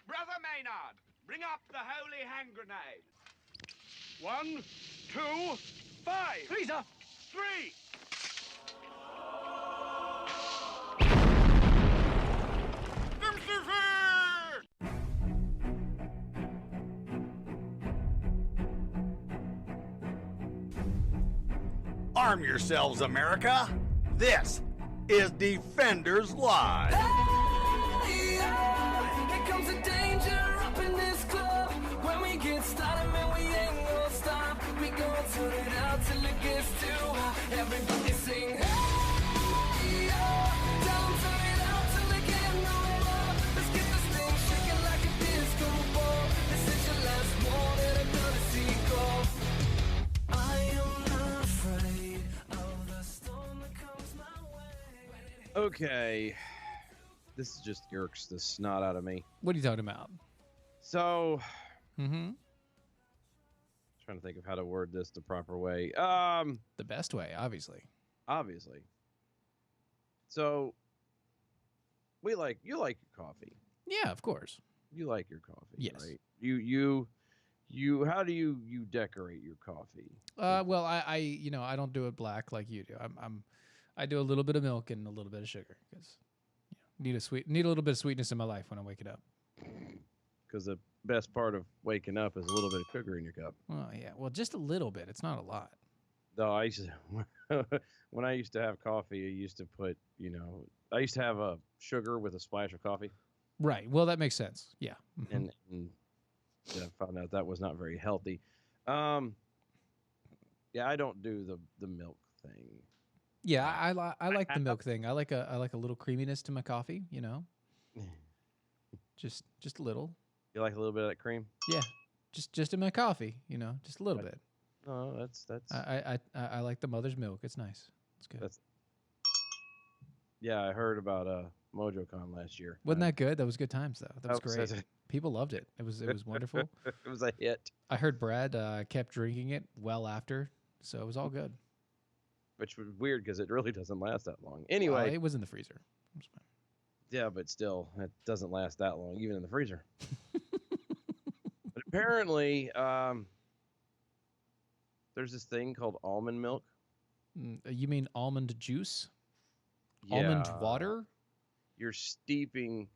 Brother Maynard, bring up the holy hand grenade. 1, 2, 5. Freezer! 3. Arm yourselves, America. This is Defenders Live. Hey, here comes the danger up in this club. When we get started, man, we ain't gonna stop. We gonna turn it out till it gets too hot. Everybody sing, hey, tell 'em turn it out till they can't no more. Let's get this thing shaking like a disco ball. This is your last warning, another sequel. I am not afraid of the storm that comes my way. Okay. This just irks the snot out of me. What are you talking about? So, Mm-hmm. trying to think of how to word this the proper way. The best way, obviously. Obviously. So, you like your coffee. Yeah, of course. You like your coffee, Yes. right? You how do you decorate your coffee? Well, I don't do it black like you do. I do a little bit of milk and a little bit of sugar because need a little bit of sweetness in my life when I'm waking up. Because the best part of waking up is a little bit of sugar in your cup. Oh yeah, well, just a little bit. It's not a lot. Though I used to, when I used to have coffee, I used to put, I used to have a sugar with a splash of coffee, Right. Well, that makes sense. Yeah. Mhm. and then I found out that was not very healthy. Yeah, I don't do the milk thing. Yeah, I like the milk thing. I like a little creaminess to my coffee. Just a little. You like a little bit of that cream? Yeah. Just in my coffee. Just a little bit. No, that's I like the mother's milk. It's nice. It's good. that's. Yeah, I heard about MojoCon last year. Wasn't that good? That was good times though. That was That was- great. People loved it. It was wonderful. It was a hit, I heard Brad kept drinking it well after, so it was all good. which was weird because it really doesn't last that long. Well, Anyway, it was in the freezer. It was fine. yeah, but still, it doesn't last that long, even in the freezer. But apparently, there's this thing called almond milk. You mean almond juice? Almond Yeah, water? You're steeping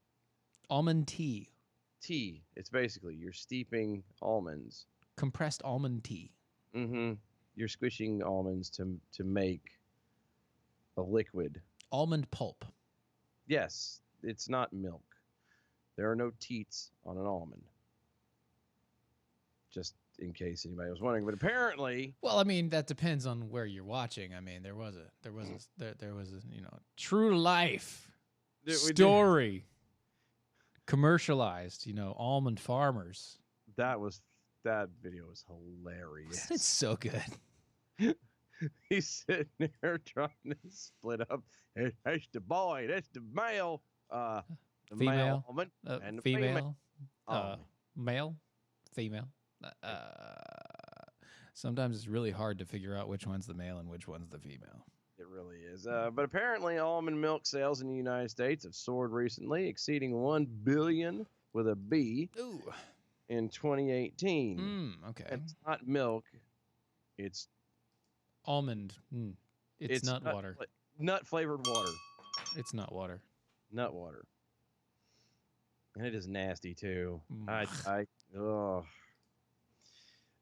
Almond tea? tea. It's basically you're steeping almonds. Compressed almond tea? Mm-hmm. You're squishing almonds to make a liquid. Almond pulp? Yes, it's not milk. There are no teats on an almond. Just in case anybody was wondering, but apparently, Well, I mean that depends on where you're watching. I mean there was a true life we did- story commercialized. Almond farmers. that video was hilarious. It's so good. He's sitting there trying to split up. Hey, that's the boy. That's the male. The male Female. almond and the Female. almond. Male. Female. Sometimes it's really hard to figure out which one's the male and which one's the female. It really is. But apparently, almond milk sales in the United States have soared recently, exceeding 1 billion with a B Ooh. in 2018. Okay. And it's not milk. It's Almond. It's nut water. Nut flavored water. It's not water. Nut water. And it is nasty too. Mm. Ugh.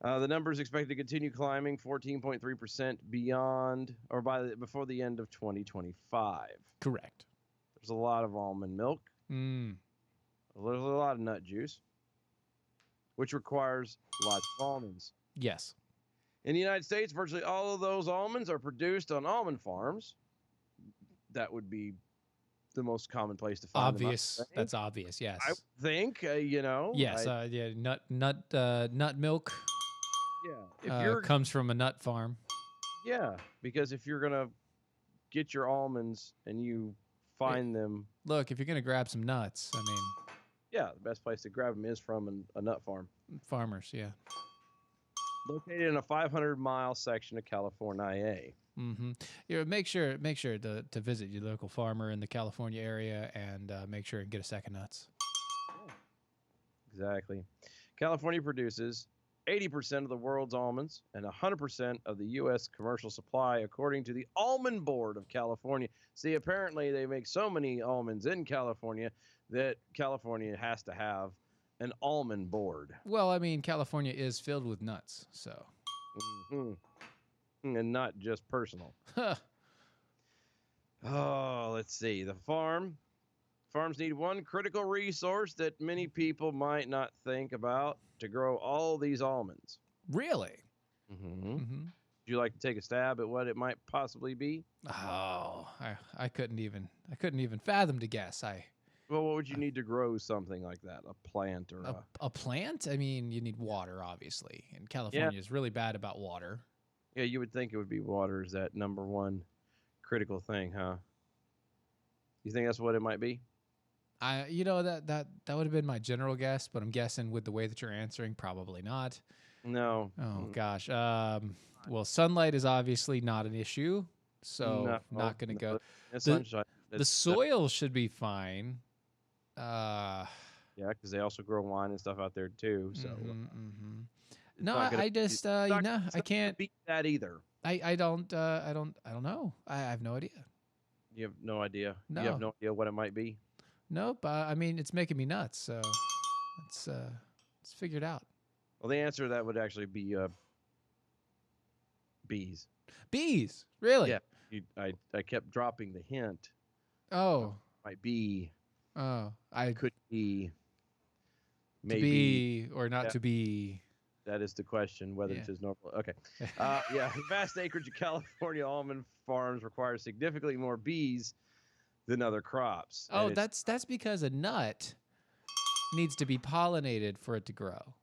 The number is expected to continue climbing 14.3% before the end of 2025. Correct. There's a lot of almond milk. Mm. There's a lot of nut juice, which requires lots of almonds. Yes. In the United States, virtually all of those almonds are produced on almond farms. That would be the most common place to find them, I Obvious. think. That's obvious. Yes. I think, Yes. Yeah. Nut milk yeah. If you're comes from a nut farm. Yeah, because if you're gonna get your almonds and you find them, Look, if you're gonna grab some nuts, I mean, yeah, the best place to grab them is from a nut farm farmers. Yeah. located in a 500-mile section of California. Mm-hmm. Make sure to visit your local farmer in the California area and make sure and get a sack of nuts. Exactly. California produces 80% of the world's almonds and 100% of the U.S. commercial supply, according to the Almond Board of California. See, apparently they make so many almonds in California that California has to have an almond board. Well, I mean, California is filled with nuts, so. Mhm. And not just personal. Huh. Oh, let's see. Farms need one critical resource that many people might not think about to grow all these almonds. Really? Mm-hmm. Mm-hmm. Would you like to take a stab at what it might possibly be? Oh, I couldn't even fathom to guess. Well, what would you need to grow something like that? A plant or A plant? I mean, you need water, obviously, and California is really bad about water. Yeah, you would think it would be water is that number one critical thing, huh? You think that's what it might be? That would have been my general guess, but I'm guessing with the way that you're answering, probably not. No. Oh gosh. Well, sunlight is obviously not an issue, so not going to go. The soil should be fine. Yeah, because they also grow wine and stuff out there too. So no, I just I can't beat that either. I don't know. I have no idea. You have no idea. No. You have no idea what it might be. Nope. I mean, it's making me nuts. So let's figure it out. Well, the answer to that would actually be bees. Bees, really? Yeah. I kept dropping the hint. Oh. Might be. Oh. Could be. Maybe. To be or not to be. That is the question, whether it's as normal. Okay. Yeah. Vast acreage of California almond farms require significantly more bees than other crops. Oh, that's because a nut needs to be pollinated for it to grow.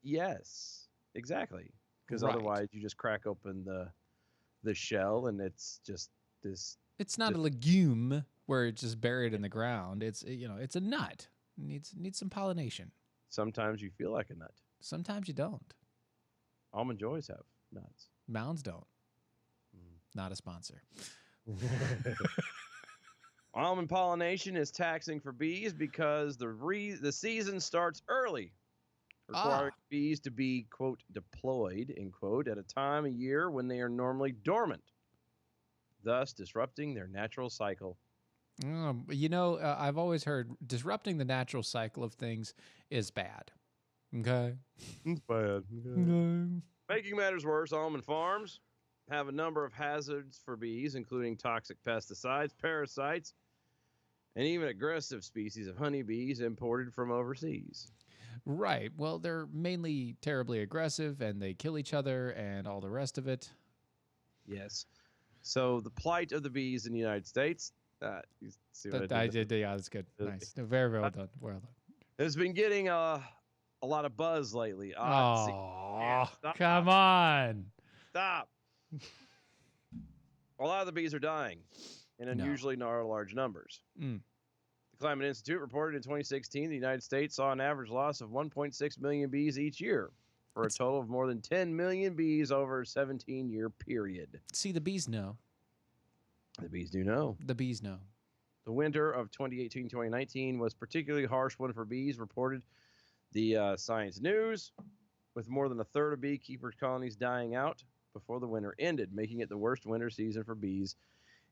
Yes, exactly. Because Right. otherwise, you just crack open the shell, and it's just this. It's not a legume where it's just buried in the ground. It's it's a nut. It needs some pollination. Sometimes you feel like a nut. Sometimes you don't. Almond joys have nuts. Mounds don't. Not a sponsor. Almond pollination is taxing for bees because the season starts early, requiring bees to be, quote, deployed, end quote, at a time of year when they are normally dormant, thus disrupting their natural cycle. I've always heard disrupting the natural cycle of things is bad. Okay? It's bad. Making matters worse, almond farms have a number of hazards for bees, including toxic pesticides, parasites, and even aggressive species of honeybees imported from overseas. Right. Well, they're mainly terribly aggressive, and they kill each other and all the rest of it. Yes. So the plight of the bees in the United States. You see what I did there? Yeah, that's good. Nice. Very well done. Well done. It's been getting a lot of buzz lately. Oh, come on. Stop. A lot of the bees are dying in unusually large numbers. The Climate Institute reported in 2016 the United States saw an average loss of 1.6 million bees each year, for a total of more than 10 million bees over a 17-year period. See, the bees know. The bees do know. The bees know. The winter of 2018-2019 was particularly harsh one for bees, reported the Science News, with more than a third of beekeepers' colonies dying out before the winter ended, making it the worst winter season for bees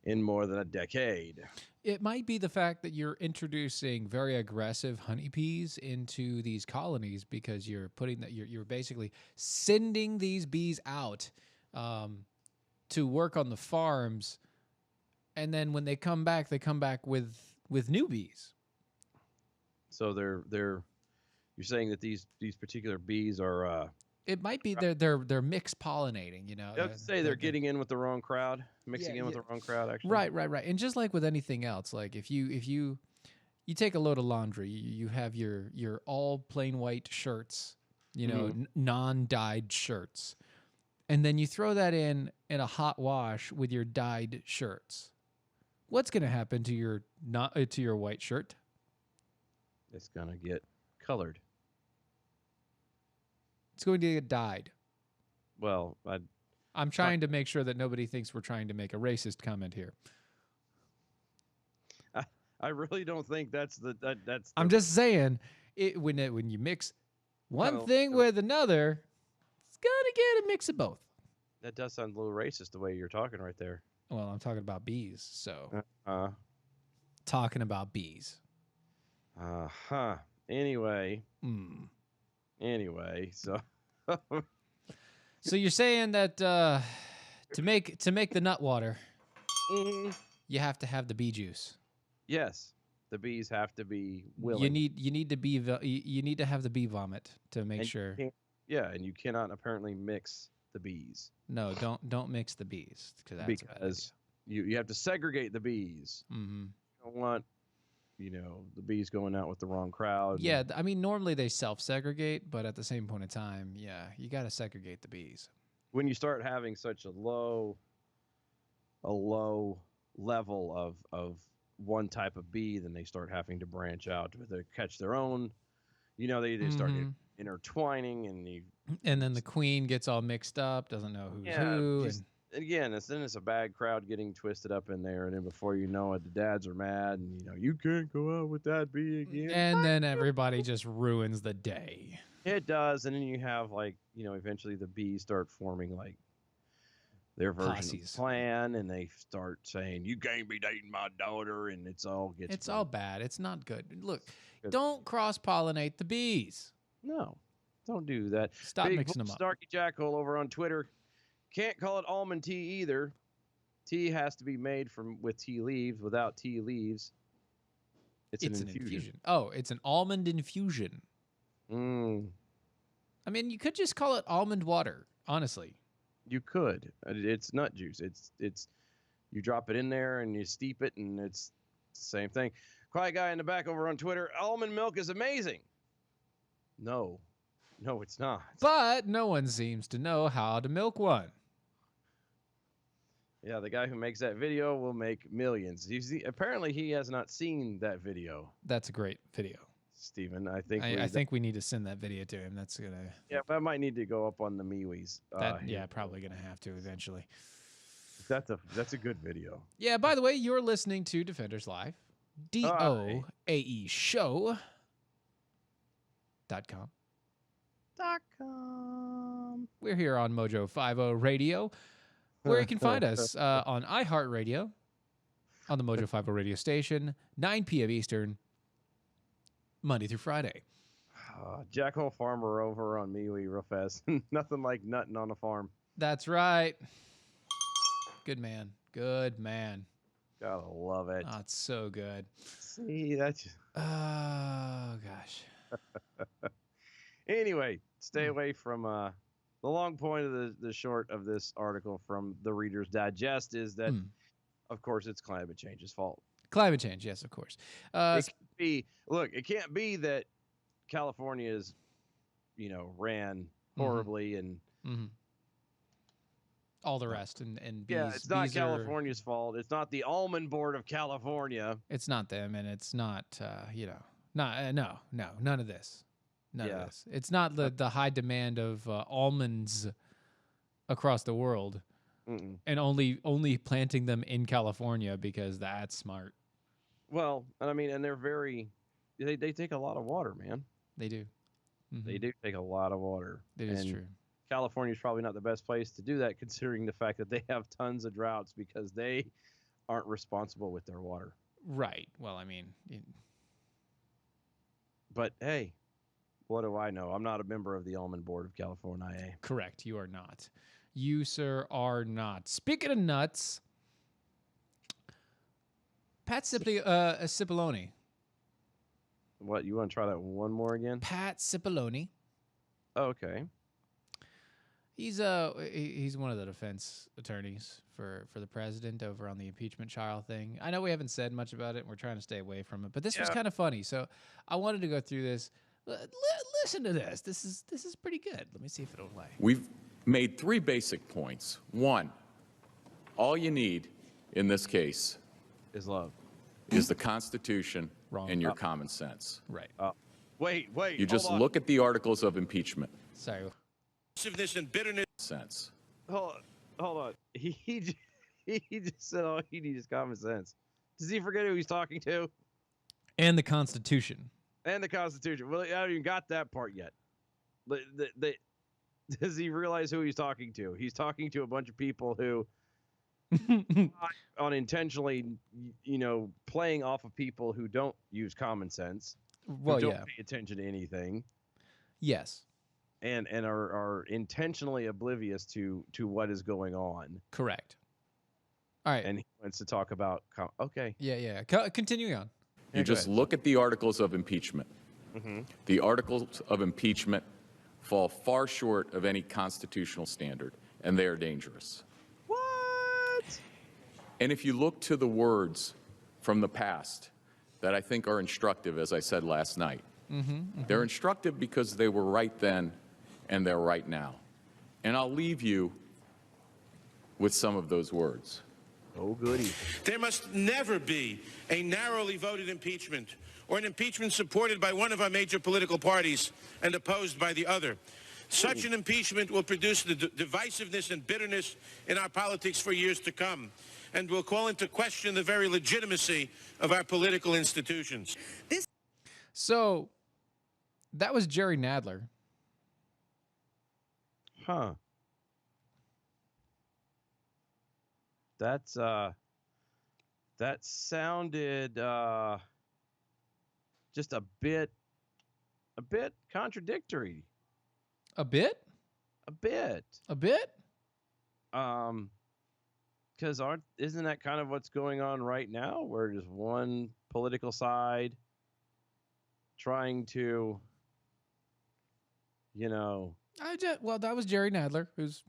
in more than a decade. It might be the fact that you're introducing very aggressive honeybees into these colonies because you're putting that you're basically sending these bees out to work on the farms, and then when they come back with new bees. So you're saying that these particular bees are it might be they're mixed pollinating, you know. I have to say they're getting in with the wrong crowd, mixing in with the wrong crowd, actually. Right. And just like with anything else, like if you take a load of laundry, you have your all plain white shirts, you know, non-dyed shirts, and then you throw that in a hot wash with your dyed shirts. What's going to happen to your white shirt? It's going to get colored. It's going to get dyed. Well, I'm trying to make sure that nobody thinks we're trying to make a racist comment here. I really don't think that's the. I'm just saying, when you mix one Kinda- thing with another, it's gonna get a mix of both. That does sound a little racist the way you're talking right there. Well, I'm talking about bees, so Uh talking about bees. huh. Anyway, Mm. so So you're saying that to make the nut water, you have to have the bee juice. yes, the bees have to be willing. You need to be you need to have the bee vomit to make And you sure. Yeah, and you cannot apparently mix the bees No, don't mix the bees because that's a bad because you have to segregate the bees. idea. Mhm. You don't want the bees going out with the wrong crowd. Yeah, I mean normally they self-segregate, but at the same point in time, yeah, you got to segregate the bees. When you start having such a low level of one type of bee, then they start having to branch out to catch their own. They start Mhm. intertwining, and you And then the queen gets all mixed up, doesn't know who's who. just- again, then it's a bad crowd getting twisted up in there, and then before you know it, the dads are mad, and you can't go out with that bee again. And then everybody just ruins the day. It does, and then you have eventually the bees start forming their version of Posses. the plan, and they start saying, "You can't be dating my daughter," and it's all bad. It's not good. Look, Good. don't cross-pollinate the bees. No, don't do that. Stop Big mixing them up. Snarky Jackal over on Twitter. Can't call it almond tea either. Tea has to be made with tea leaves. Without tea leaves, it's an infusion. Oh, it's an almond infusion. Mm, I mean, you could just call it almond water, honestly. you could. It's nut juice. It's you drop it in there and you steep it, and it's the same thing. Quiet guy in the back over on Twitter. Almond milk is amazing. No, it's not. But no one seems to know how to milk one. Yeah, the guy who makes that video will make millions. Apparently, he has not seen that video, That's a great video. Stephen. I think. I think we need to send that video to him. That's gonna. Yeah, but I might need to go up on the MeWe's. Probably gonna have to eventually. That's a good video. Yeah. By the way, you're listening to Defenders Live, DOAE Show.com. We're here on Mojo 50 Radio, where you can find us on iHeartRadio, on the Mojo 50 radio station, 9 p.m. Eastern, Monday through Friday. Jackhole Farmer over on MeWe real fast. Nothing like nutting on a farm. That's right. Good man. Good man. Gotta love it. Oh, it's so good. See, that's Oh, gosh. anyway. Stay away from the long point of the short of this article from the Reader's Digest is that, of course, it's climate change's fault. Climate change, yes, of course. It can't be that California is, ran horribly and all the rest and bees. yeah, it's not bees California's fault. It's not the Almond Board of California. It's not them, and it's not no, none of this. None of this. It's not the high demand of almonds across the world, and only planting them in California because that's smart. Well, and they're they take a lot of water, man. They do. They do take a lot of water. It is true. California's probably not the best place to do that, considering the fact that they have tons of droughts because they aren't responsible with their water. Right. Well, But hey, what do I know? I'm not a member of the Almond Board of California. correct. You are not. You, sir, are not. Speaking of nuts, Pat Cipollone. What, you want to try that one more again? Pat Cipollone. Oh, okay. He's one of the defense attorneys for the president over on the impeachment trial thing. I know we haven't said much about it, and we're trying to stay away from it, but this was kind of funny, so I wanted to go through this. Listen to this. This is pretty good. Let me see if it'll play. We've made 3 basic points. 1, all you need in this case Is love. is the Constitution Wrong. and your common sense. Right. Wait. You just look at the articles of impeachment. Sorry. And bitterness. Sense. Hold on. He just said all he needs is common sense. Does he forget who he's talking to? And the Constitution. And the Constitution. Well, I haven't even got that part yet. Does he realize who he's talking to? He's talking to a bunch of people who unintentionally, playing off of people who don't use common sense, Well, who don't yeah. pay attention to anything, Yes. and are intentionally oblivious to what is going on. Correct. All right. And he wants to talk about. Okay. Yeah. Continuing on. Yeah, You go just ahead. look at the articles of impeachment. The articles of impeachment fall far short of any constitutional standard, and they are dangerous. What? And if you look to the words from the past that I think are instructive, as I said last night, they're instructive because they were right then and they're right now. And I'll leave you with some of those words. Oh, goody. There must never be a narrowly voted impeachment or an impeachment supported by one of our major political parties and opposed by the other. Such an impeachment will produce the divisiveness and bitterness in our politics for years to come and will call into question the very legitimacy of our political institutions. So that was Jerry Nadler. Huh. That's that sounded just a bit contradictory. A bit? A bit. A bit? Because isn't that kind of what's going on right now, where just one political side trying to, Well, that was Jerry Nadler, who's,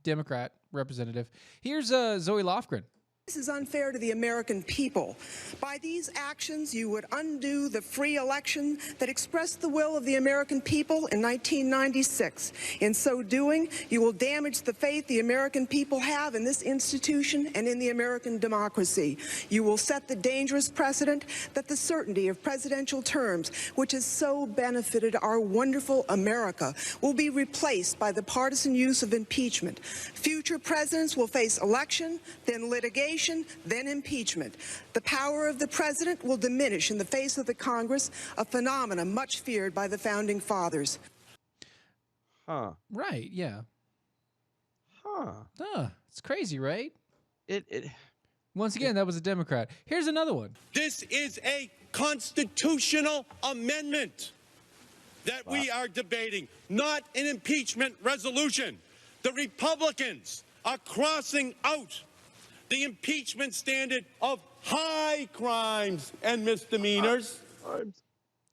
Democrat representative. Here's Zoe Lofgren. This is unfair to the American people. By these actions, you would undo the free election that expressed the will of the American people in 1996. In so doing, you will damage the faith the American people have in this institution and in the American democracy. You will set the dangerous precedent that the certainty of presidential terms, which has so benefited our wonderful America, will be replaced by the partisan use of impeachment. Future presidents will face election, then litigation, then impeachment. The power of the president will diminish in the face of the Congress, a phenomenon much feared by the founding fathers. huh, Right, yeah. huh. It's crazy, right? It Once again, that was a Democrat. Here's another one. This is a constitutional amendment that we are debating, not an impeachment resolution. The Republicans are crossing out the impeachment standard of high crimes and misdemeanors.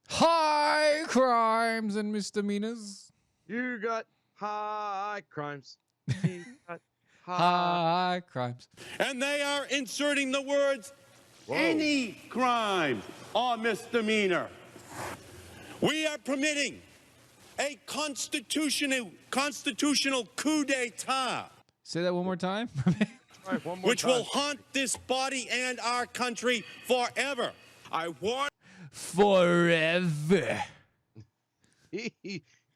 High crimes and misdemeanors. You got high crimes. You got High crimes. And they are inserting the words any crime or misdemeanor. We are permitting a constitutional coup d'etat, Say that one more time. All right, one more which time. will haunt this body and our country forever. I warn Forever.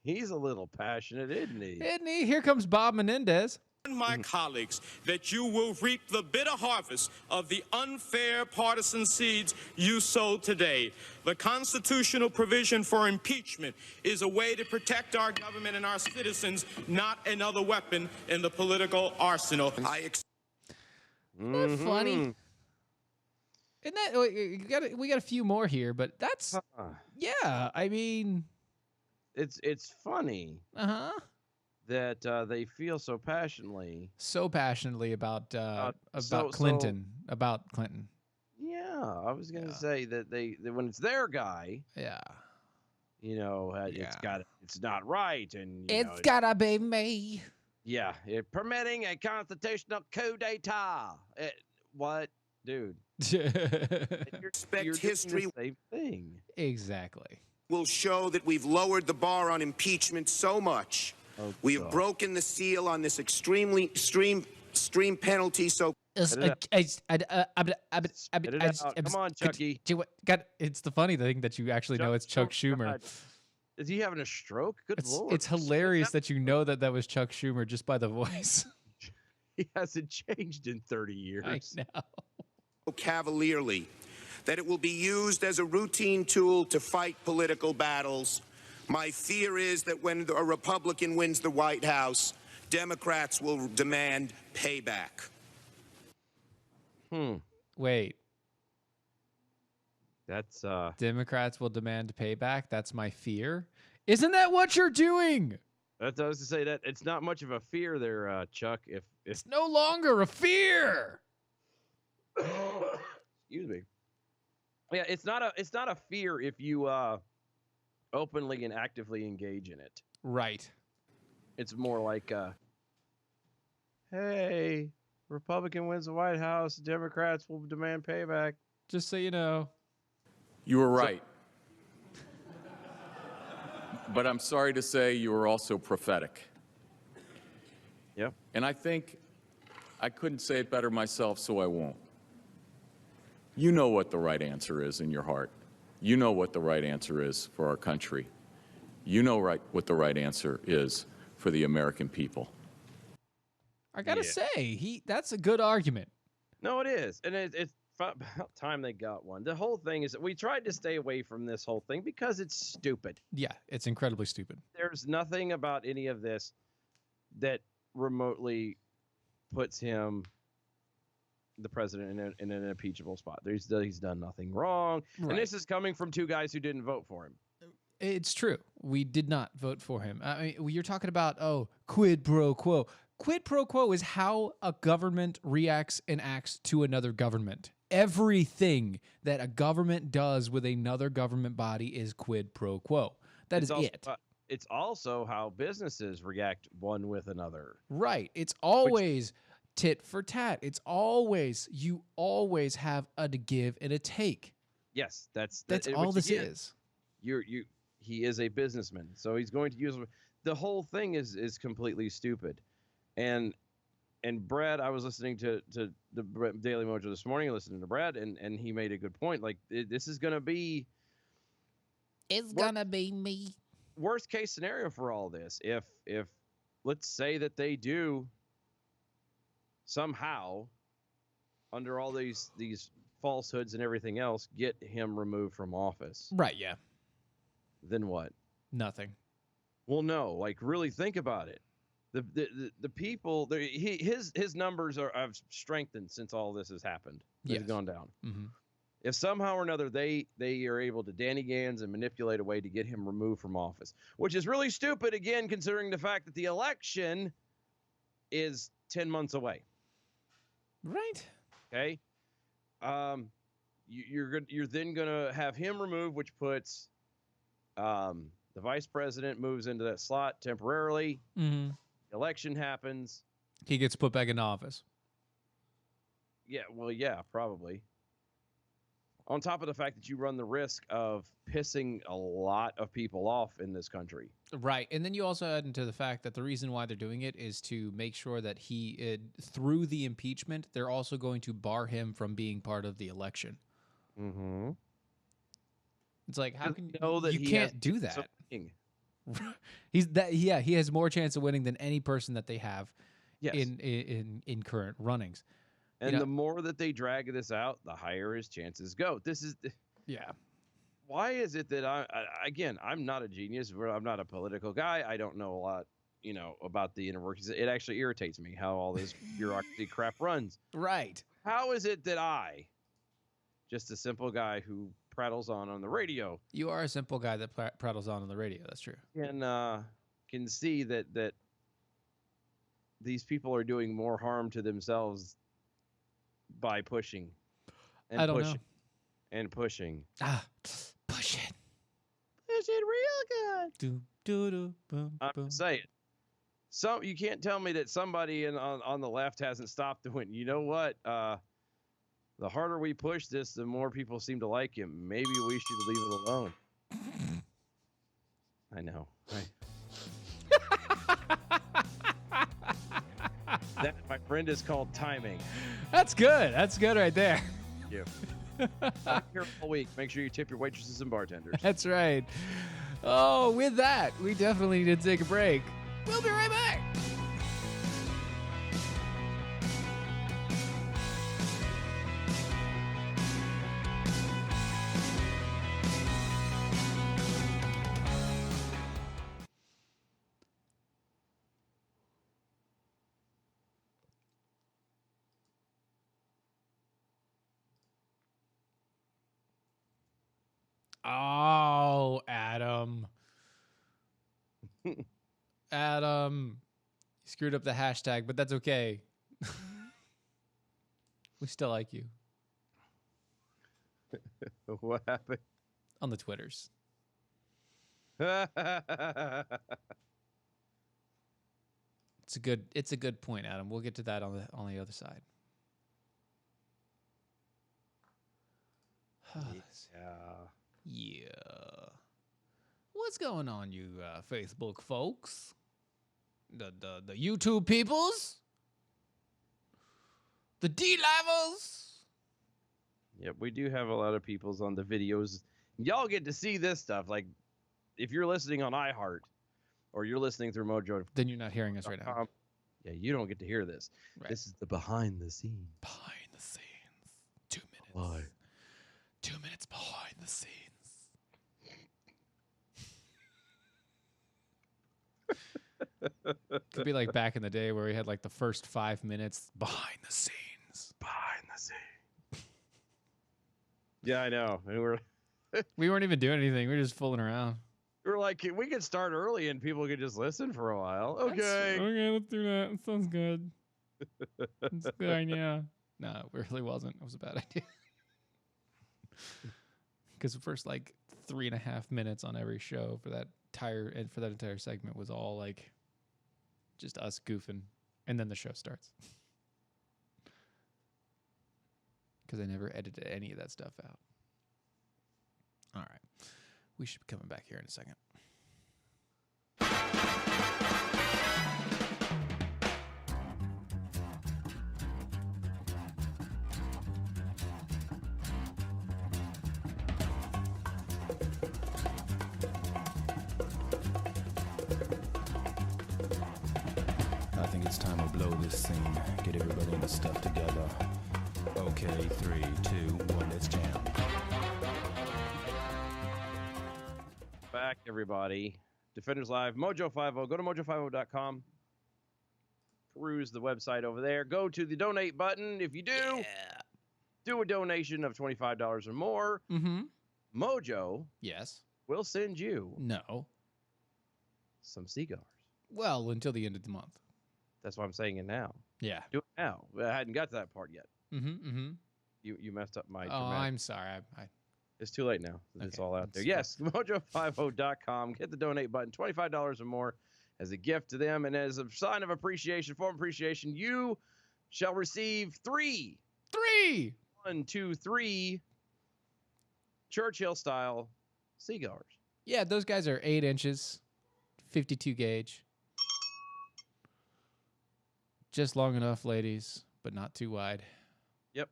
He's a little passionate, isn't he? Isn't he? Here comes Bob Menendez. my colleagues that you will reap the bitter harvest of the unfair partisan seeds you sowed today. The constitutional provision for impeachment is a way to protect our government and our citizens, not another weapon in the political arsenal. Isn't that funny? Isn't that we got a few more here, but that's yeah. I mean, it's funny that they feel so passionately about so- Clinton, about Clinton. Yeah, I was gonna say that that when it's their guy, Yeah, it's not right, and it's gotta be me. yeah, permitting a constitutional coup d'état. What, dude? Expect You're doing history the same thing. Exactly. will show that we've lowered the bar on impeachment so much. We have broken the seal on this extremely extreme penalty. So Come on, Chucky. It's the funny thing that you actually know it's Chuck Schumer. Is he having a stroke? Good lord! It's hilarious that you know that was Chuck Schumer just by the voice. He hasn't changed in 30 years. I know. cavalierly. that it will be used as a routine tool to fight political battles. My fear is that when a Republican wins the White House, Democrats will demand payback. Wait. That's Democrats will demand payback. That's my fear. Isn't that what you're doing? that's I was to say that it's not much of a fear there, Chuck. If It's no longer a fear. excuse me. Yeah, it's not a fear if you openly and actively engage in it. Right. It's more like, hey, Republican wins the White House, Democrats will demand payback. Just so you know. You were right. But I'm sorry to say you were also prophetic. Yep. And I think I couldn't say it better myself, so I won't. You know what the right answer is in your heart. You know what the right answer is for our country. You know what the right answer is for the American people. I gotta say, that's a good argument. No, it is. And it's about time they got one. The whole thing is that we tried to stay away from this whole thing because it's stupid. Yeah, it's incredibly stupid. There's nothing about any of this that remotely puts him, the president, in an impeachable spot. He's done nothing wrong. Right. And this is coming from two guys who didn't vote for him. It's true. We did not vote for him. I mean, you're talking about, quid pro quo. Quid pro quo is how a government reacts and acts to another government. Everything that a government does with another government body is quid pro quo. It's also how businesses react one with another. Right. It's always tit for tat. It's always, you always have a give and a take. Yes, that's all this is. He is a businessman, so he's going to use the whole thing is completely stupid. And Brad, I was listening to the Daily Mojo this morning, listening to Brad, and he made a good point. Like, this is going to be... It's going to be me. Worst case scenario for all this. If let's say that they do somehow, under all these falsehoods and everything else, get him removed from office. Right, yeah. Then what? Nothing. Well, no. Like, really think about it. The people, his numbers have strengthened since all this has happened. They've gone down. Mm-hmm. If somehow or another they are able to Danny Gans and manipulate a way to get him removed from office, which is really stupid, again, considering the fact that the election is 10 months away. Right. Okay. You're then gonna have him removed, which puts the vice president moves into that slot temporarily. Mm-hmm. Election happens. He gets put back in office. Yeah, well, yeah, probably. On top of the fact that you run the risk of pissing a lot of people off in this country. Right. And then you also add into the fact that the reason why they're doing it is to make sure that through the impeachment, they're also going to bar him from being part of the election. Mm-hmm. It's like, how can you know that you can't do that? He has more chance of winning than any person that they have in current runnings. And the more that they drag this out, the higher his chances go. Why is it that I'm not a genius. I'm not a political guy. I don't know a lot, about the inner workings. It actually irritates me how all this bureaucracy crap runs. Right. How is it that I, just a simple guy who prattles on the radio. You are a simple guy that prattles on the radio. That's true. Can see that these people are doing more harm to themselves by pushing and pushing and pushing. Push it. Push it real good. I'm saying. You can't tell me that somebody on the left hasn't stopped doing. You know what? The harder we push this, the more people seem to like him. Maybe we should leave it alone. I know. That, my friend, is called timing. That's good. That's good right there. Yeah. Here all week. Make sure you tip your waitresses and bartenders. That's right. Oh, with that, we definitely need to take a break. We'll be right back. Oh, Adam. Adam. You screwed up the hashtag, but that's okay. We still like you. What happened? On the Twitters. It's a good point, Adam. We'll get to that on the other side. Yeah. What's going on, you Facebook folks? The YouTube peoples? The D-levels? Yep, we do have a lot of peoples on the videos. Y'all get to see this stuff. Like, if you're listening on iHeart or you're listening through Mojo, then you're not hearing us right now. Yeah, you don't get to hear this. Right. This is the behind the scenes. Behind the scenes. 2 minutes. Why? 2 minutes behind the scenes. Could be like back in the day where we had like the first 5 minutes behind the scenes. Behind the scenes. Yeah, I know. And we weren't even doing anything. We were just fooling around. We're like, we could start early and people could just listen for a while. Okay. Okay, let's do that. It sounds good. It's a good idea. No, it really wasn't. It was a bad idea. Because the first like 3.5 minutes on every show for that entire segment was all like just us goofing, and then the show starts. Because I never edited any of that stuff out. All right. We should be coming back here in a second. I think it's time to blow this scene. Get everybody in the stuff together. Okay, 3, 2, 1, let's jam. Back, everybody. Defenders Live, Mojo50. Go to mojo50.com. Peruse the website over there. Go to the donate button. If you do, do a donation of $25 or more. Mm-hmm. Mojo Yes. will send you No. some cigars. Well, until the end of the month. That's why I'm saying it now. Yeah. Do it now. I hadn't got to that part yet. Mm-hmm. Mm-hmm. You messed up my. Oh, dramatic- I'm sorry. It's too late now. It's Okay. all out there. It's- Yes, mojo50.com. Hit the donate button. $25 or more as a gift to them. And as a sign of appreciation, form of appreciation, you shall receive 3. 1, 2, 3 Churchill style cigars. Yeah, those guys are 8 inches, 52 gauge. Just long enough, ladies, but not too wide. Yep.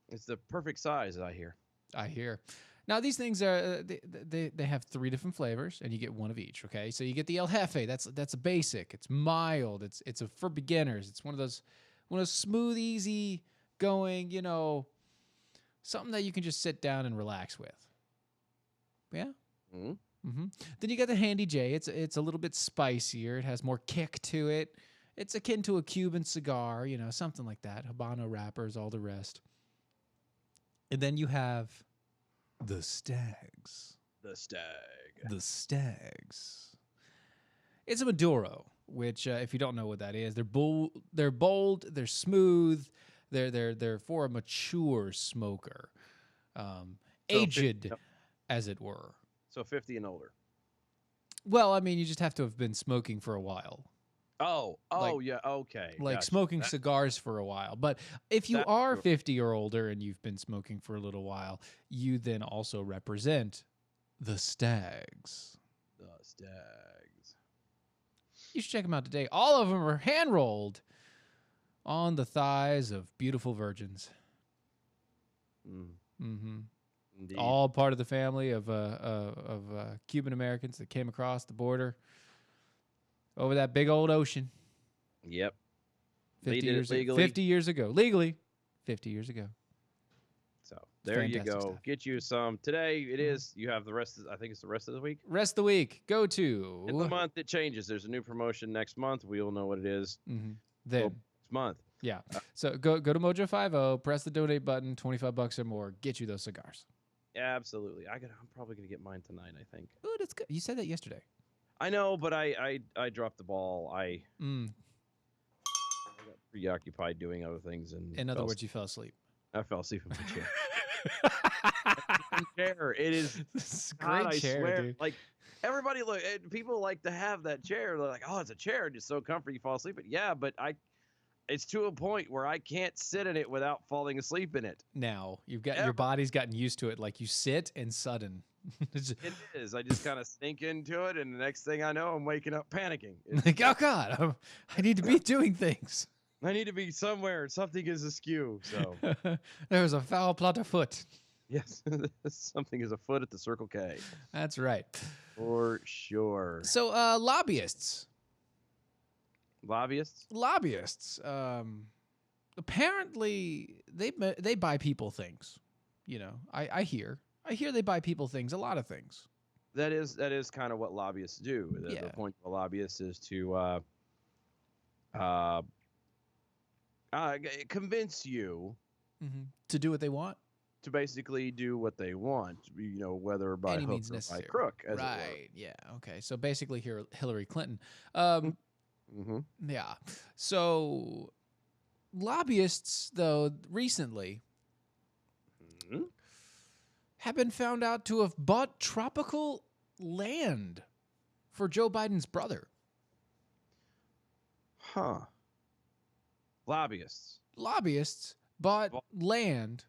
It's the perfect size, I hear. I hear. Now these things are they have 3 different flavors, and you get one of each. Okay, so you get the El Jefe. That's a basic. It's mild. It's for beginners. It's one of those smooth, easy going. You know, something that you can just sit down and relax with. Yeah. Mm-hmm. Mm-hmm. Then you got the Handy J. It's a little bit spicier. It has more kick to it. It's akin to a Cuban cigar, you know, something like that. Habano wrappers, all the rest. And then you have the Stags. The Stag. The Stags. It's a Maduro, which, if you don't know what that is, they're bold, they're smooth, they're for a mature smoker, aged, as it were. So 50 and older. Well, I mean, you just have to have been smoking for a while. Oh, yeah, okay. Like gotcha. smoking cigars for a while. But if you That's are true. 50 or older and you've been smoking for a little while, you then also represent the Stags. The Stags. You should check them out today. All of them are hand-rolled on the thighs of beautiful virgins. Mm-hmm. Indeed. All part of the family of Cuban Americans that came across the border over that big old ocean. Yep. 50 They did it years legally. 50 years ago. Legally. 50 years ago. So there you fantastic go. stuff. Get you some. Today it is. You have the rest of, I think it's the rest of the week. Rest of the week. Go to In the month it changes. There's a new promotion next month. We all know what it is. then. Next month. Yeah. So go to Mojo50, press the donate button, $25 or more, get you those cigars. Absolutely. I'm probably gonna get mine tonight. I think. Oh, that's good. You said that yesterday. I know, but I dropped the ball. I Mm. got preoccupied doing other things, and In other words, you fell asleep. I fell asleep in my chair. Chair. It is This God, great I chair, swear, dude. like everybody people like to have that chair. They're like, oh, it's a chair, and it's so comfy you fall asleep. But yeah, but it's to a point where I can't sit in it without falling asleep in it. Now you've got your body's gotten used to it. Like you sit and sudden. It is. I just kind of sink into it, and the next thing I know, I'm waking up panicking. Like, oh God, I need to be doing things. I need to be somewhere. Something is askew. So There's a foul plot afoot. yes, something is afoot at the Circle K. That's right. For sure. So, lobbyists. Lobbyists? Apparently they buy people things. You know, I hear they buy people things, a lot of things. That is kind of what lobbyists do. The point of a lobbyist is to convince you to do what they want. To basically do what they want, you know, whether by Any hook means or by necessary. crook, as it were. Right. Yeah. Okay. So basically, Hillary Clinton. Yeah. So lobbyists, though, recently have been found out to have bought tropical land for Joe Biden's brother. Huh. Lobbyists Bought land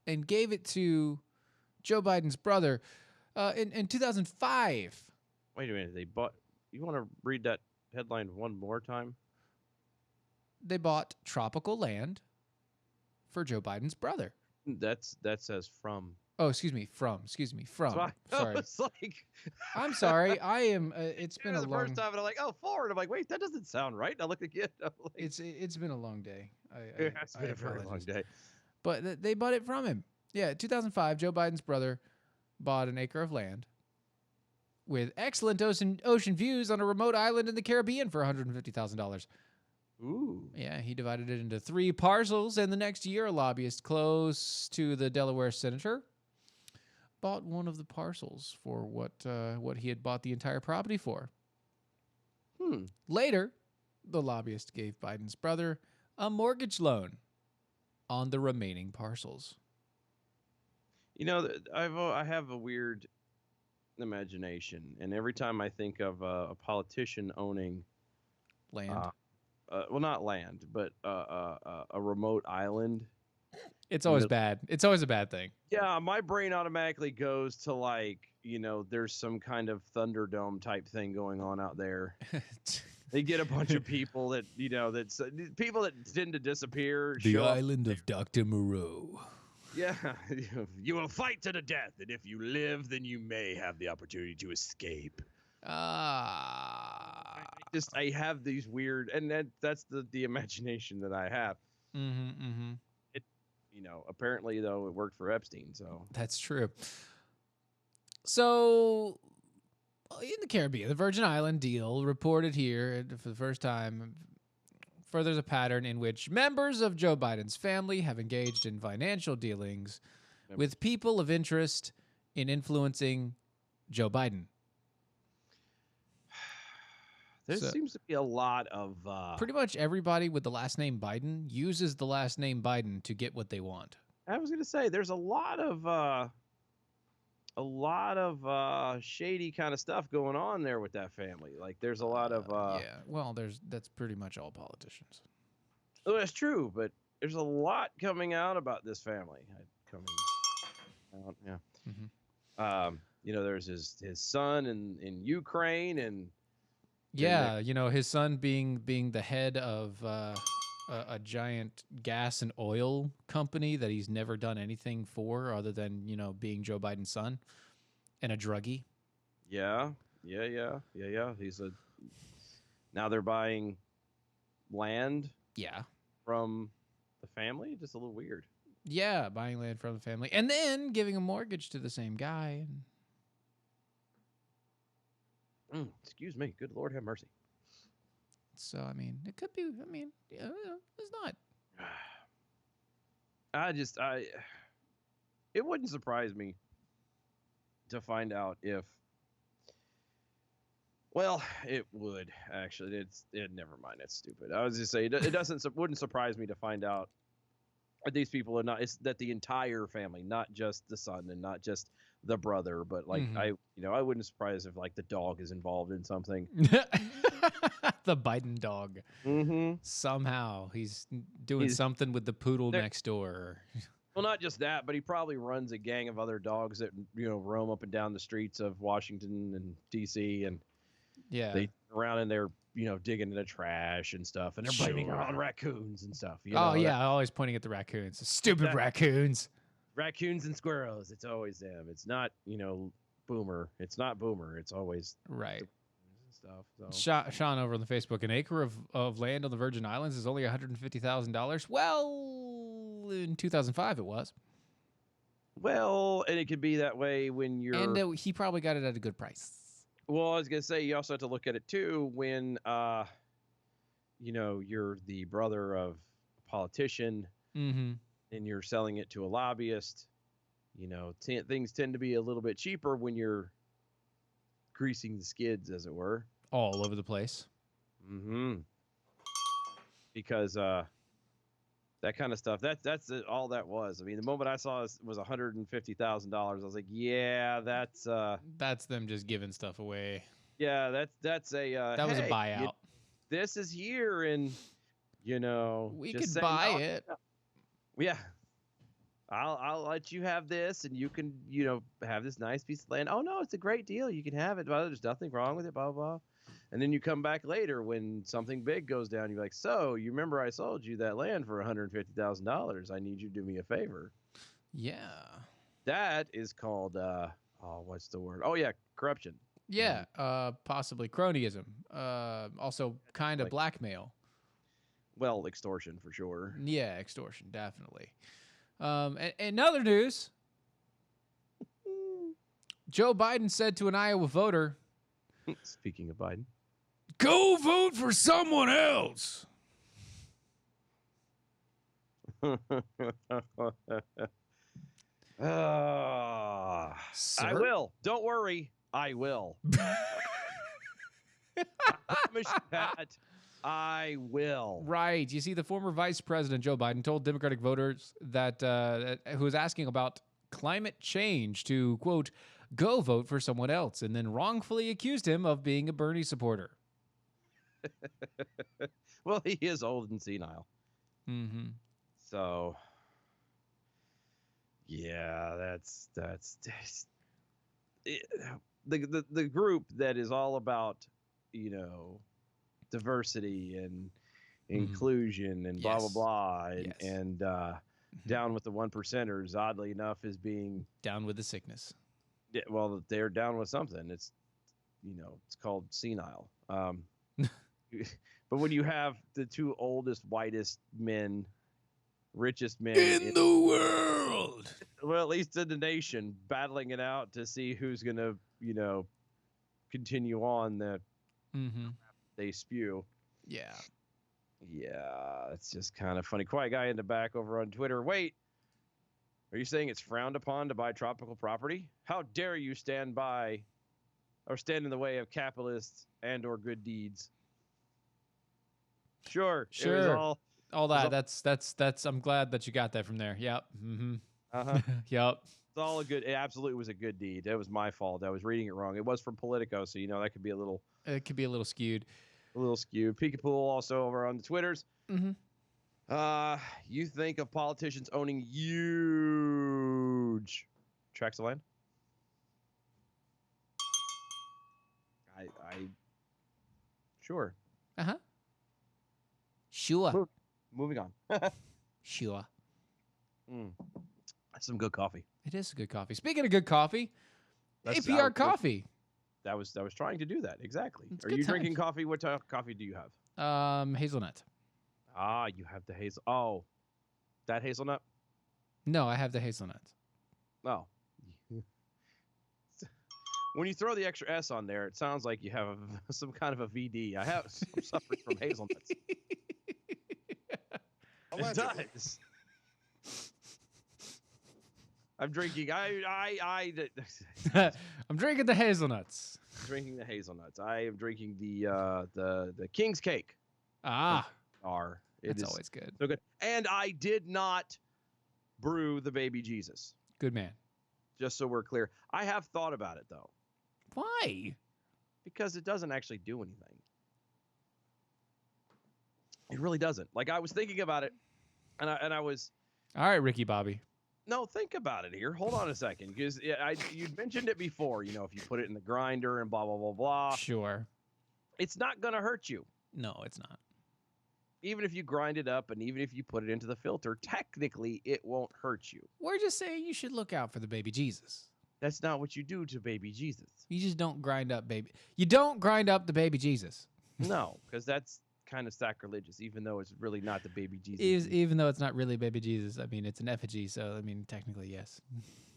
and gave it to Joe Biden's brother in 2005. Wait a minute. They bought. You want to read that headline one more time? They bought tropical land for Joe Biden's brother. That says from. Oh, excuse me, from. I Sorry. was like, I'm sorry. I am. It's been a the long. first time, and I'm like, oh, forward. I'm like, wait, that doesn't sound right. I look again. I'm like, It's been a long day. it's been a very long day. But they bought it from him. Yeah, 2005, Joe Biden's brother bought an acre of land with excellent ocean views on a remote island in the Caribbean for $150,000. Ooh. Yeah, he divided it into 3 parcels, and the next year, a lobbyist close to the Delaware senator bought one of the parcels for what he had bought the entire property for. Later, the lobbyist gave Biden's brother a mortgage loan on the remaining parcels. You know, I have a weird imagination, and every time I think of a politician owning land, well, not land, but a remote island, it's always bad. It's always a bad thing. Yeah, my brain automatically goes to like, you know, there's some kind of Thunderdome type thing going on out there. They get a bunch of people that, you know, that's people that tend to disappear. The island of Dr. Moreau. Yeah, you will fight to the death, and if you live, then you may have the opportunity to escape. I have these weird, and that's the imagination that I have. It, you know, apparently though it worked for Epstein, so that's true. So in the Caribbean, the Virgin Island deal reported here for the first time furthers a pattern in which members of Joe Biden's family have engaged in financial dealings with people of interest in influencing Joe Biden. There seems to be a lot of pretty much everybody with the last name Biden uses the last name Biden to get what they want. I was going to say there's a lot of shady kind of stuff going on there with that family. Like there's a lot of yeah. Well, that's pretty much all politicians. Oh, that's true, but there's a lot coming out about this family. Yeah. You know, there's his son in Ukraine, and yeah, you know, his son being the head of a giant gas and oil company that he's never done anything for other than, you know, being Joe Biden's son, and a druggie. Yeah. Now they're buying land. Yeah. From the family, just a little weird. Yeah, buying land from the family and then giving a mortgage to the same guy. Excuse me. Good Lord have mercy. So, I mean, it could be, I mean, yeah, it's not. it wouldn't surprise me to find out if. Well, it would actually. Never mind. It's stupid. I was just saying it wouldn't surprise me to find out that these people are not. It's that the entire family, not just the son and not just the brother, but like I wouldn't surprise if like the dog is involved in something. The Biden dog. Somehow he's doing something with the poodle next door. Well, not just that, but he probably runs a gang of other dogs that roam up and down the streets of Washington and D.C. and they around and they're digging in the trash and stuff, and they're blaming on raccoons and stuff. Always pointing at the raccoons. Stupid raccoons. Raccoons and squirrels. It's always them. It's not Boomer. It's not Boomer. It's always right. Stuff. So. Sean over on the Facebook, an acre of land on the Virgin Islands is only $150,000. Well, in 2005 it was. Well, and it could be that way when you're. And he probably got it at a good price. Well, I was gonna say you also have to look at it too when, you're the brother of a politician, and you're selling it to a lobbyist. Things tend to be a little bit cheaper when you're greasing the skids, as it were, all over the place. Because that kind of stuff. That's all that was. I mean, the moment I saw it was $150,000. I was like, yeah, that's them just giving stuff away. Yeah, that's a that was a buyout. This is here, and we could buy it. Yeah. I'll let you have this, and you can, have this nice piece of land. Oh no, it's a great deal. You can have it. There's nothing wrong with it. Blah blah. And then you come back later when something big goes down. You're like, so you remember I sold you that land for $150,000? I need you to do me a favor. Yeah. That is called what's the word? Oh yeah, corruption. Yeah. Possibly cronyism. Also kind of blackmail. Well, extortion for sure. Yeah, extortion definitely. And in other news, Joe Biden said to an Iowa voter, speaking of Biden, go vote for someone else. I will. Don't worry. I will. I promise you that. I will. Right. You see, the former Vice President Joe Biden told Democratic voters that who was asking about climate change to, quote, go vote for someone else, and then wrongfully accused him of being a Bernie supporter. Well, he is old and senile. So, yeah, that's the group that is all about, diversity and inclusion and blah blah blah and down with the 1%ers, oddly enough, is being down with the sickness. Well, they're down with something. It's it's called senile. But when you have the two oldest, whitest men, richest men in the world, well, at least in the nation, battling it out to see who's gonna continue on the they spew. Yeah, it's just kind of funny. Quiet guy in the back over on Twitter. Wait, are you saying it's frowned upon to buy tropical property? How dare you stand by or stand in the way of capitalists and or good deeds? Sure. It was all that. That's. I'm glad that you got that from there. Yep. Yep. It's all a good. It absolutely was a good deed. It was my fault. I was reading it wrong. It was from Politico, so that could be a little. It could be a little skewed. Peekapoo also over on the Twitters. You think of politicians owning huge tracts of land? I sure. Sure. Moving on. Sure. That's some good coffee. It is good coffee. Speaking of good coffee, APR coffee. I was trying to do that exactly. It's Are you drinking coffee? What type of coffee do you have? Hazelnut. You have the hazel. Oh, that hazelnut? No, I have the hazelnut. Oh. When you throw the extra S on there, it sounds like you have some kind of a VD. I'm suffering from hazelnuts. It does. I'm drinking. I'm drinking the hazelnuts. Drinking the hazelnuts. I am drinking the King's Cake. Ah, It that's is always good. so good. And I did not brew the baby Jesus. Good man. Just so we're clear. I have thought about it though. Why? Because it doesn't actually do anything. It really doesn't. Like I was thinking about it, and I was. All right, Ricky Bobby. No, think about it here. Hold on a second, because you'd mentioned it before. You know, if you put it in the grinder and blah blah blah blah. Sure. It's not gonna hurt you. No, it's not. Even if you grind it up, and even if you put it into the filter, technically it won't hurt you. We're just saying you should look out for the baby Jesus. That's not what you do to baby Jesus. You just don't grind up baby. You don't grind up the baby Jesus. No, because that's kind of sacrilegious, even though it's really not the baby Jesus. Even though it's not really baby Jesus. I mean, it's an effigy, so I mean, technically, yes.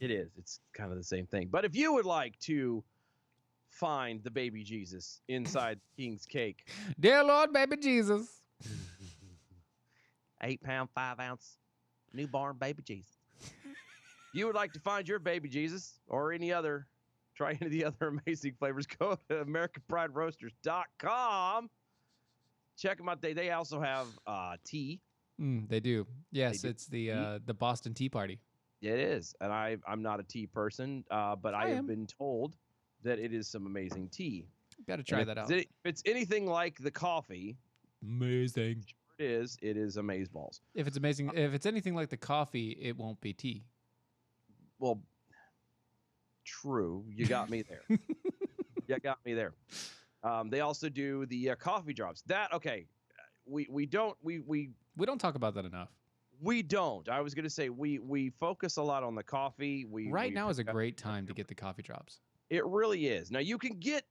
It is. It's kind of the same thing. But if you would like to find the baby Jesus inside King's Cake, Dear Lord, baby Jesus. 8 pound, 5 ounce newborn baby Jesus. You would like to find your baby Jesus or any other, try any of the other amazing flavors, go to AmericanPrideRoasters.com. Check them out. They also have tea. They do. Yes, They do. it's the Boston Tea Party. It is. And I'm not a tea person, but I have been told that it is some amazing tea. Got to try that out. If it's anything like the coffee, Amazing. it is amazeballs. If it's amazing, if it's anything like the coffee, it won't be tea. Well, true. You got me there. You got me there. They also do the coffee drops. We don't talk about that enough. We don't. I was gonna say we focus a lot on the coffee. Right now is a great time to get the coffee drops. It really is. Now you can get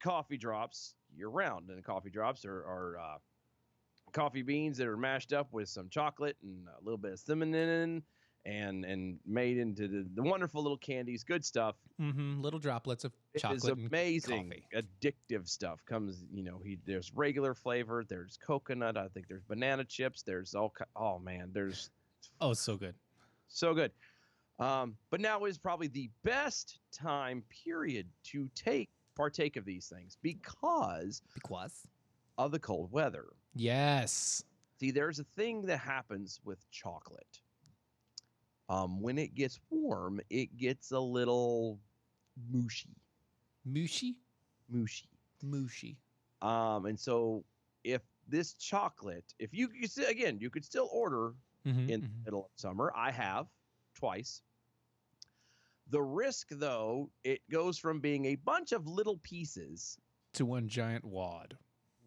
coffee drops year round, and coffee drops are coffee beans that are mashed up with some chocolate and a little bit of cinnamon and made into the wonderful little candies. Good stuff. Little droplets of chocolate. It's amazing, and addictive stuff. Comes, there's regular flavor, there's coconut, I think there's banana chips, there's oh man, there's so good. So good. But now is probably the best time period to partake of these things because of the cold weather. Yes. See, there's a thing that happens with chocolate. When it gets warm, it gets a little mushy. Mushy? Mushy. And so if this chocolate, if you could still order in the middle of summer. I have twice. The risk, though, it goes from being a bunch of little pieces to one giant wad.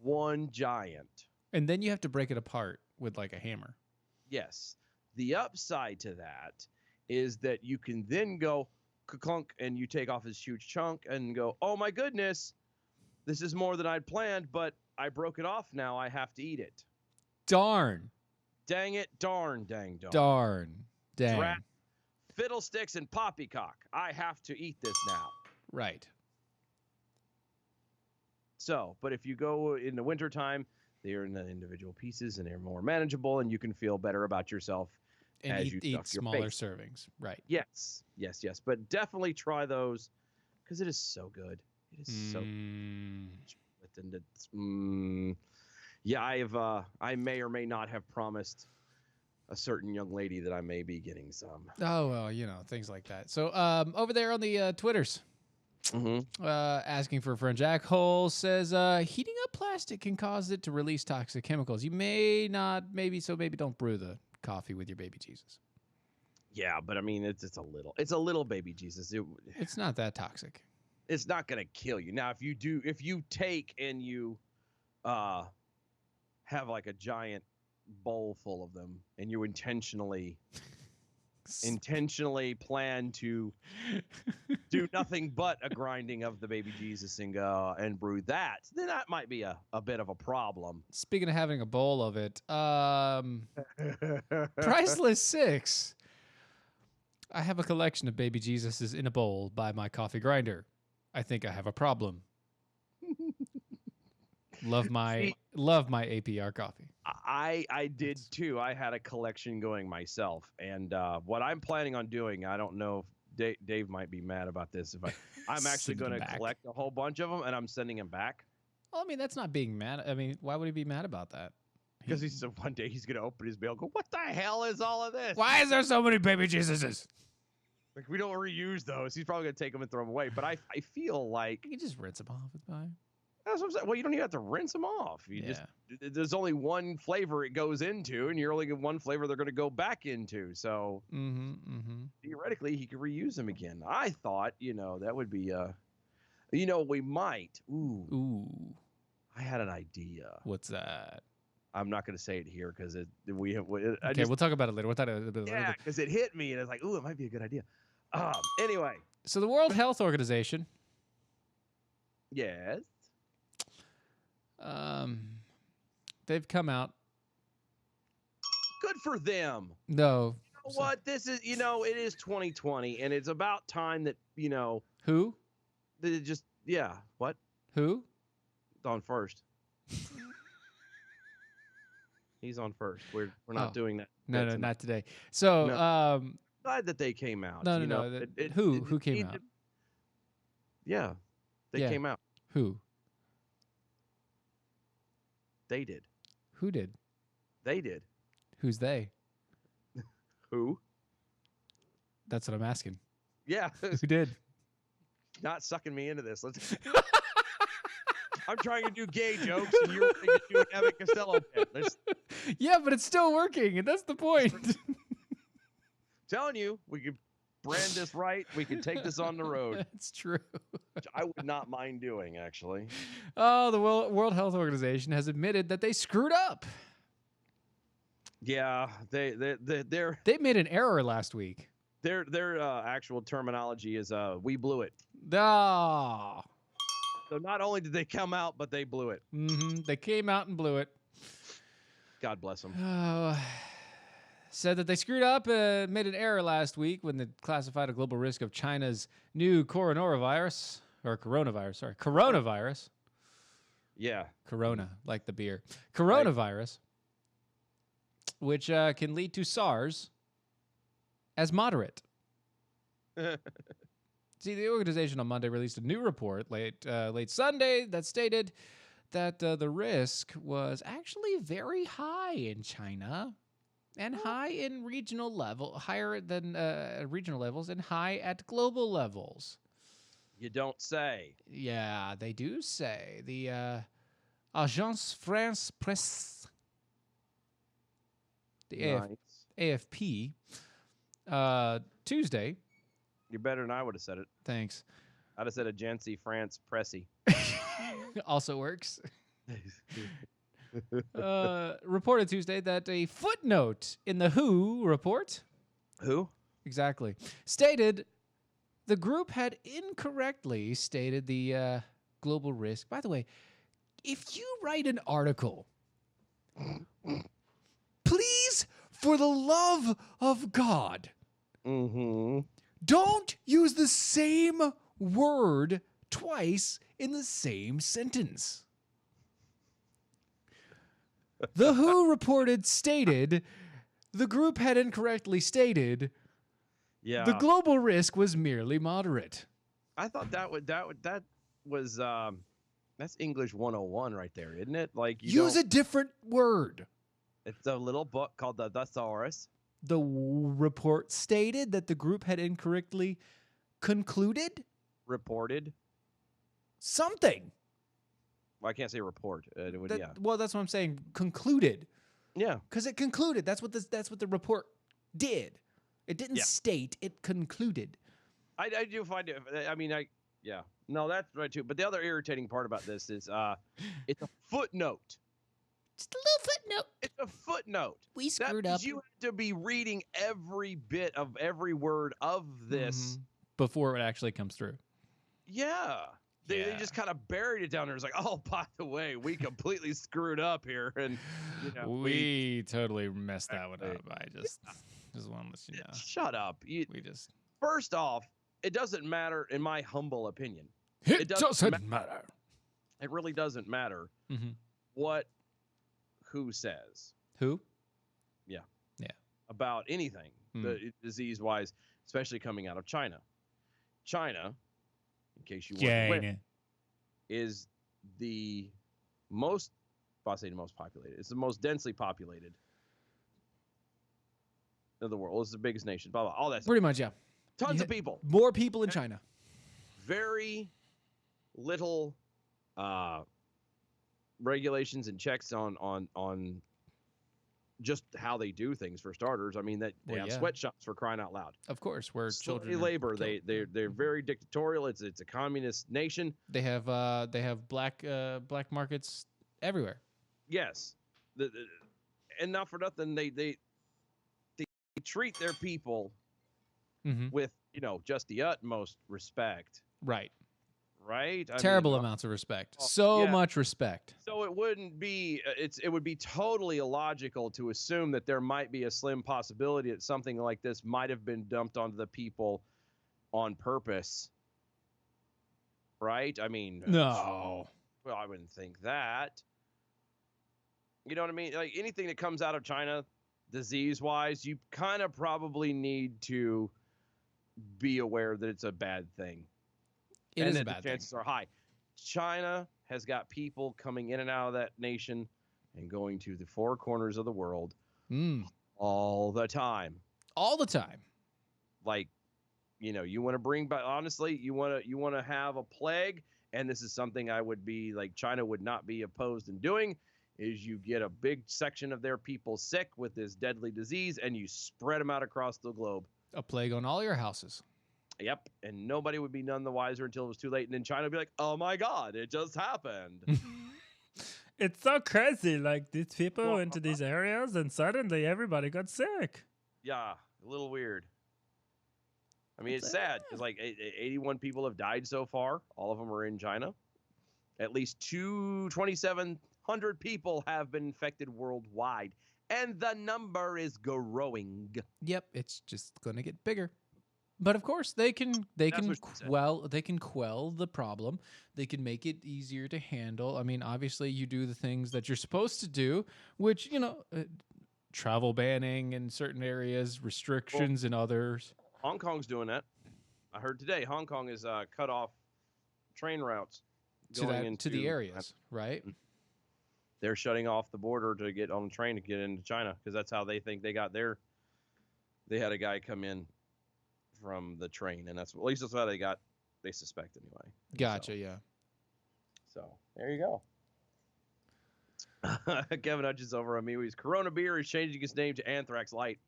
One giant. And then you have to break it apart with like a hammer. Yes. The upside to that is that you can then go clunk and you take off this huge chunk and go, oh my goodness, this is more than I'd planned, but I broke it off now. I have to eat it. Darn. Dang it. Darn, dang, darn. Darn. Dang. Drat, fiddlesticks and poppycock. I have to eat this now. Right. So, but if you go in the wintertime, they're in the individual pieces and they're more manageable and you can feel better about yourself. And as you eat stuff your smaller face. servings. Right. Yes. But definitely try those because it is so good. It is so good. And it's, yeah, I may or may not have promised a certain young lady that I may be getting some. Oh, well, things like that. So over there on the Twitters, asking for a friend, Jack Hole says, heating up plastic can cause it to release toxic chemicals. You may not, maybe don't brew the coffee with your baby Jesus. Yeah, but I mean, it's a little baby Jesus. It's not that toxic. It's not going to kill you. Now, if you take and you have like a giant bowl full of them and you intentionally plan to do nothing but a grinding of the baby Jesus and brew that, then that might be a bit of a problem. Speaking of having a bowl of it, Priceless 6. I have a collection of baby Jesuses in a bowl by my coffee grinder. I think I have a problem. Love my APR coffee. I did too. I had a collection going myself, and what I'm planning on doing, I don't know if Dave might be mad about this. If I'm actually Send them going to back. collect a whole bunch of them, and I'm sending them back Well, I mean, that's not being mad. I mean, why would he be mad about that? because he said one day he's going to open his mail, and go, "What the hell is all of this? Why is there so many baby Jesuses? Like we don't reuse those." He's probably going to take them and throw them away. But I feel like You can just rinse them off. It's fine. that's what I'm saying. Well, you don't even have to rinse them off. You just Yeah. there's only one flavor it goes into, and you're only getting one flavor they're going to go back into. So theoretically, he could reuse them again. I thought, that would be, we might. Ooh. I had an idea. What's that? I'm not going to say it here because we have. Okay, we'll talk about it later. We'll talk about it later. Yeah, because it hit me, and I was like, "Ooh, it might be a good idea." Anyway. So the World Health Organization, Yes. they've come out. Good for them. No. You know what? This is, it is 2020, and it's about time that, Who? that it just, what? Who? On first. He's on first. We're not doing that. No, That's not today. So, No. Glad that they came out. No. Who came out? Yeah, they came out. Who? They did. Who did? They did. Who's they? Who? That's what I'm asking. Yeah. Who did? Not sucking me into this. Let's. I'm trying to do gay jokes, and you're trying to do an Abbott Costello bit. Yeah, but it's still working, and that's the point. Telling you, we could brand this right. We could take this on the road. That's true. Which I would not mind doing, actually. Oh, the World Health Organization has admitted that they screwed up. Yeah, they made an error last week. Their actual terminology is we blew it. Ah. So not only did they come out, but they blew it. They came out and blew it. God bless them. Said that they screwed up, made an error last week when they classified a global risk of China's new coronavirus. Yeah. Corona, like the beer. Coronavirus, which can lead to SARS, as moderate. See, the organization on Monday released a new report late Sunday that stated that the risk was actually very high in China and high in regional level, higher than regional levels and high at global levels. You don't say. Yeah, they do say. The Agence France Presse, the AFP, Tuesday. You're better than I would have said it. Thanks. I'd have said Agence France Presse. Also works. Reported Tuesday that a footnote in the WHO report. Who? Exactly. Stated the group had incorrectly stated the global risk. By the way, if you write an article, please, for the love of God, don't use the same word twice in the same sentence. The WHO stated the group had incorrectly stated the global risk was merely moderate. I thought that was that's English 101 right there, isn't it? Like use a different word. It's a little book called the Thesaurus. The report stated that the group had incorrectly reported something. Well, I can't say report. It would, Well, that's what I'm saying. Concluded. Yeah. Because it concluded. That's what the report did. It didn't state. It concluded. I do find it. I mean, no, that's right too. But the other irritating part about this is, it's a footnote. Just a little footnote. It's a footnote. We screwed that means up. You have to be reading every bit of every word of this before it actually comes through. Yeah. They just kind of buried it down there. It's like, oh, by the way, we completely screwed up here, and we totally messed that one up. I just want to let you know. Shut up. We just first off, it doesn't matter, in my humble opinion. It doesn't matter. It really doesn't matter what who says. Who? Yeah. Yeah. About anything, disease-wise, especially coming out of China. China, in case you weren't aware, is the most, I'll say the most populated. It's the most densely populated of the world. It's the biggest nation. Blah blah. All that. Pretty much, yeah. Tons of people. More people in China. Very little regulations and checks on just how they do things, for starters. I mean, that they have sweatshops, for crying out loud. Of course, where children slave labor. They're very dictatorial. It's a communist nation. They have black markets everywhere. Yes, and not for nothing, they treat their people with just the utmost respect. Right. Right. Terrible amounts of respect. So much respect. So it wouldn't be. It would be totally illogical to assume that there might be a slim possibility that something like this might have been dumped onto the people on purpose. Right. I mean, no. Well, I wouldn't think that. You know what I mean? Like anything that comes out of China, disease-wise, you kind of probably need to be aware that it's a bad thing. It is a bad thing. The chances are high. China has got people coming in and out of that nation and going to the four corners of the world all the time. All the time. Like, you want to bring back, honestly, you want to have a plague, and this is something I would be like, China would not be opposed in doing, is you get a big section of their people sick with this deadly disease and you spread them out across the globe. A plague on all your houses. Yep, and nobody would be none the wiser until it was too late, and then China would be like, "Oh my God, it just happened." It's so crazy. Like these people went to these areas, and suddenly everybody got sick. Yeah, a little weird. I mean, it's sad because like 81 people have died so far. All of them are in China. At least 2,700 people have been infected worldwide, and the number is growing. Yep, it's just gonna get bigger. But of course, they can quell the problem. They can make it easier to handle. I mean, obviously, you do the things that you're supposed to do, which travel banning in certain areas, restrictions in others. Hong Kong's doing that. I heard today Hong Kong is cut off train routes to the areas, right? They're shutting off the border to get on a train to get into China because that's how they think they got there. They had a guy come in from the train, and at least that's how they suspect anyway. Gotcha. Yeah. So there you go. Kevin Hutch is over on me. He's Corona Beer is changing his name to Anthrax Light.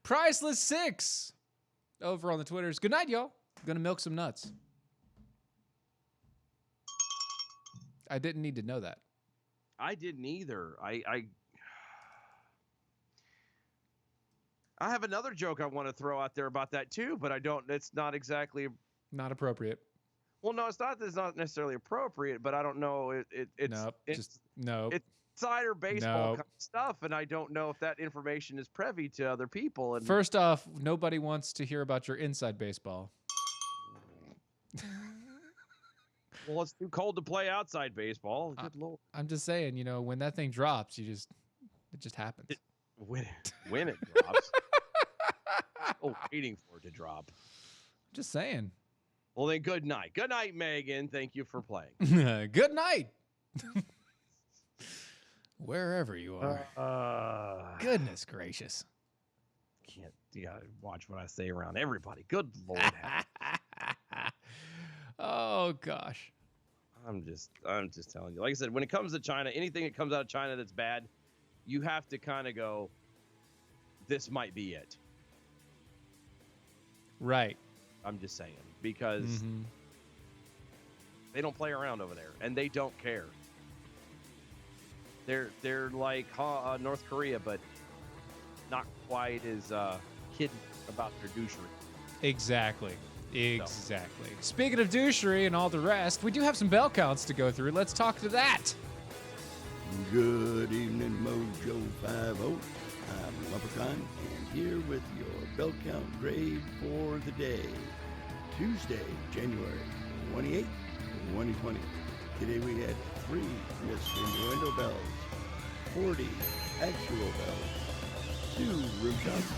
Priceless 6 over on the Twitters. Good night, y'all. Gonna milk some nuts. I didn't need to know that. I didn't either. I have another joke I want to throw out there about that too, but I don't. It's not exactly not appropriate. Well, no, it's not. It's not necessarily appropriate, but I don't know. It's insider baseball kind of stuff, and I don't know if that information is privy to other people. And first off, nobody wants to hear about your inside baseball. Well, it's too cold to play outside baseball. Good Lord. I'm just saying, when that thing drops, it just happens. When it drops. Waiting for it to drop. Just saying. Well, then good night. Good night, Megan. Thank you for playing. Good night. Wherever you are. Goodness gracious. You gotta watch what I say around everybody. Good Lord. Oh gosh. I'm just telling you. Like I said, when it comes to China, anything that comes out of China that's bad, you have to kind of go, this might be it. Right. I'm just saying. Because they don't play around over there. And they don't care. They're like North Korea, but not quite as hidden about their douchery. Exactly. Speaking of douchery and all the rest, we do have some bell counts to go through. Let's talk to that. Good evening, Mojo 50. I'm Leprechaun, and here with your bell count grade for the day. Tuesday, January 28th, 2020. Today we had 3 Miss Innuendo bells, 40 actual bells, 2 room shots,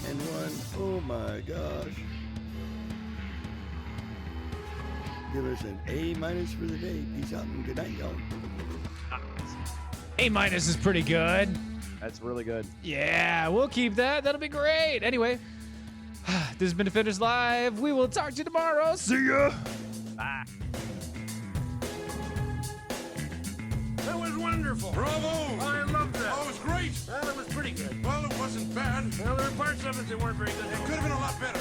and 1, oh my gosh. Give us an A- for the day. Peace out and good night, y'all. A- is pretty good. That's really good. Yeah, we'll keep that. That'll be great. Anyway, this has been Defenders Live. We will talk to you tomorrow. See ya. Bye. That was wonderful. Bravo! I loved that. Oh, it was great. Well, it was pretty good. Well, it wasn't bad. Well, there were parts of it that weren't very good. It could have been a lot better.